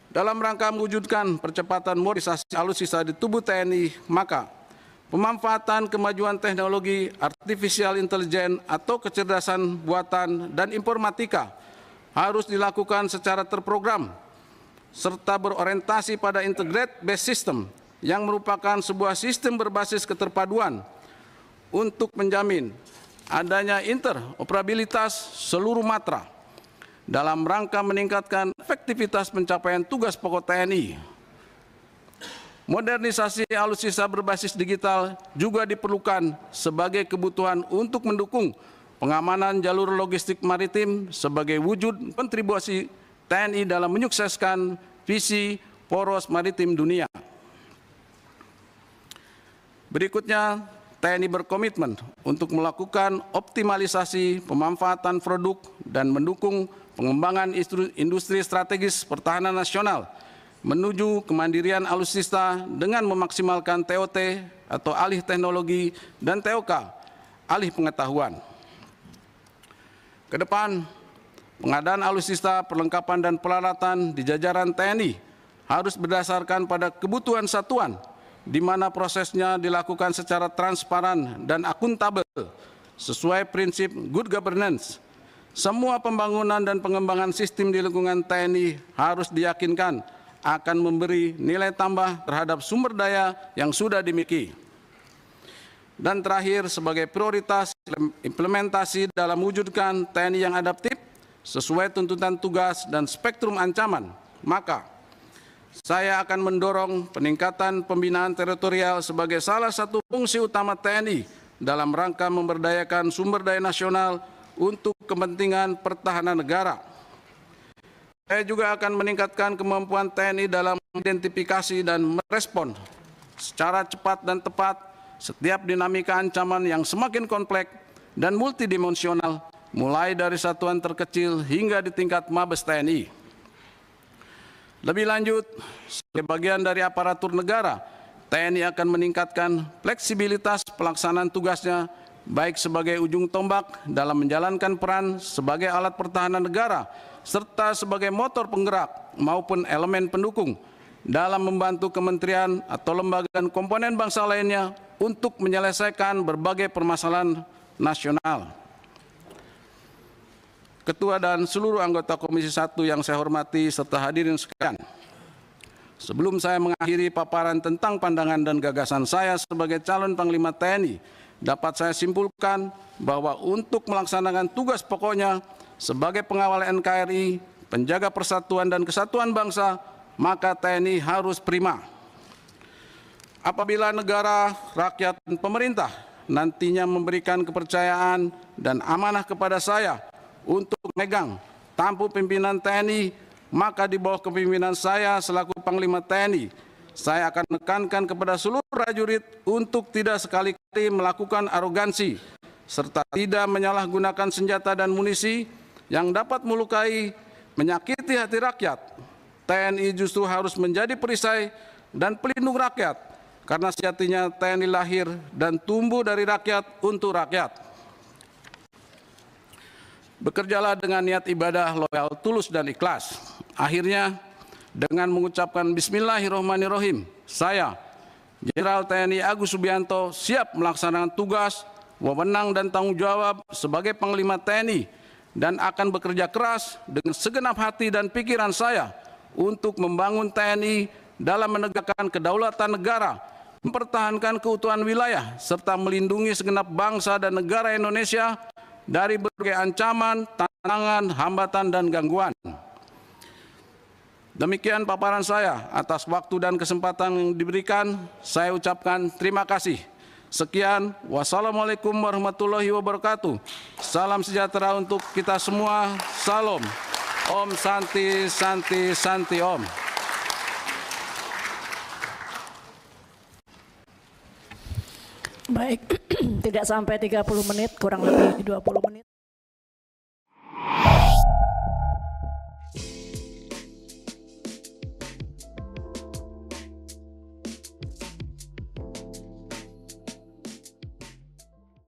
Dalam rangka mewujudkan percepatan modernisasi alutsista di tubuh TNI, maka pemanfaatan kemajuan teknologi artificial intelligence atau kecerdasan buatan dan informatika harus dilakukan secara terprogram serta berorientasi pada integrated based system yang merupakan sebuah sistem berbasis keterpaduan untuk menjamin adanya interoperabilitas seluruh matra dalam rangka meningkatkan efektivitas pencapaian tugas pokok TNI. Modernisasi alutsista berbasis digital juga diperlukan sebagai kebutuhan untuk mendukung pengamanan jalur logistik maritim sebagai wujud kontribusi TNI dalam menyukseskan visi poros maritim dunia. Berikutnya, TNI berkomitmen untuk melakukan optimalisasi pemanfaatan produk dan mendukung pengembangan industri strategis pertahanan nasional menuju kemandirian alutsista dengan memaksimalkan TOT atau alih teknologi dan TOK, alih pengetahuan. Kedepan, pengadaan alutsista, perlengkapan dan peralatan di jajaran TNI harus berdasarkan pada kebutuhan satuan, di mana prosesnya dilakukan secara transparan dan akuntabel sesuai prinsip good governance. Semua pembangunan dan pengembangan sistem di lingkungan TNI harus diyakinkan akan memberi nilai tambah terhadap sumber daya yang sudah dimiliki. Dan terakhir, sebagai prioritas implementasi dalam mewujudkan TNI yang adaptif sesuai tuntutan tugas dan spektrum ancaman, maka saya akan mendorong peningkatan pembinaan teritorial sebagai salah satu fungsi utama TNI dalam rangka memberdayakan sumber daya nasional untuk kepentingan pertahanan negara. Saya juga akan meningkatkan kemampuan TNI dalam mengidentifikasi dan merespon secara cepat dan tepat setiap dinamika ancaman yang semakin kompleks dan multidimensional, mulai dari satuan terkecil hingga di tingkat Mabes TNI. Lebih lanjut, sebagai bagian dari aparatur negara, TNI akan meningkatkan fleksibilitas pelaksanaan tugasnya, baik sebagai ujung tombak dalam menjalankan peran sebagai alat pertahanan negara, serta sebagai motor penggerak maupun elemen pendukung dalam membantu kementerian atau lembaga dan komponen bangsa lainnya untuk menyelesaikan berbagai permasalahan nasional. Ketua dan seluruh anggota Komisi 1 yang saya hormati serta hadirin sekalian, sebelum saya mengakhiri paparan tentang pandangan dan gagasan saya sebagai calon Panglima TNI, dapat saya simpulkan bahwa untuk melaksanakan tugas pokoknya sebagai pengawal NKRI, penjaga persatuan dan kesatuan bangsa, maka TNI harus prima. Apabila negara, rakyat, dan pemerintah nantinya memberikan kepercayaan dan amanah kepada saya untuk memegang tampuk pimpinan TNI, maka di bawah kepemimpinan saya selaku Panglima TNI, saya akan menekankan kepada seluruh prajurit untuk tidak sekali-kali melakukan arogansi, serta tidak menyalahgunakan senjata dan munisi yang dapat melukai, menyakiti hati rakyat. TNI justru harus menjadi perisai dan pelindung rakyat, karena sejatinya TNI lahir dan tumbuh dari rakyat untuk rakyat. Bekerjalah dengan niat ibadah, loyal, tulus, dan ikhlas. Akhirnya, dengan mengucapkan Bismillahirrahmanirrahim, saya, Jenderal TNI Agus Subianto, siap melaksanakan tugas, wewenang, dan tanggung jawab sebagai Panglima TNI, dan akan bekerja keras dengan segenap hati dan pikiran saya untuk membangun TNI dalam menegakkan kedaulatan negara, mempertahankan keutuhan wilayah, serta melindungi segenap bangsa dan negara Indonesia dari berbagai ancaman, tantangan, hambatan, dan gangguan. Demikian paparan saya. Atas waktu dan kesempatan yang diberikan, saya ucapkan terima kasih. Sekian, wassalamualaikum warahmatullahi wabarakatuh. Salam sejahtera untuk kita semua. Salam. Om Santi, Santi, Santi Om. Baik, tidak sampai 30 menit, kurang lebih 20 menit.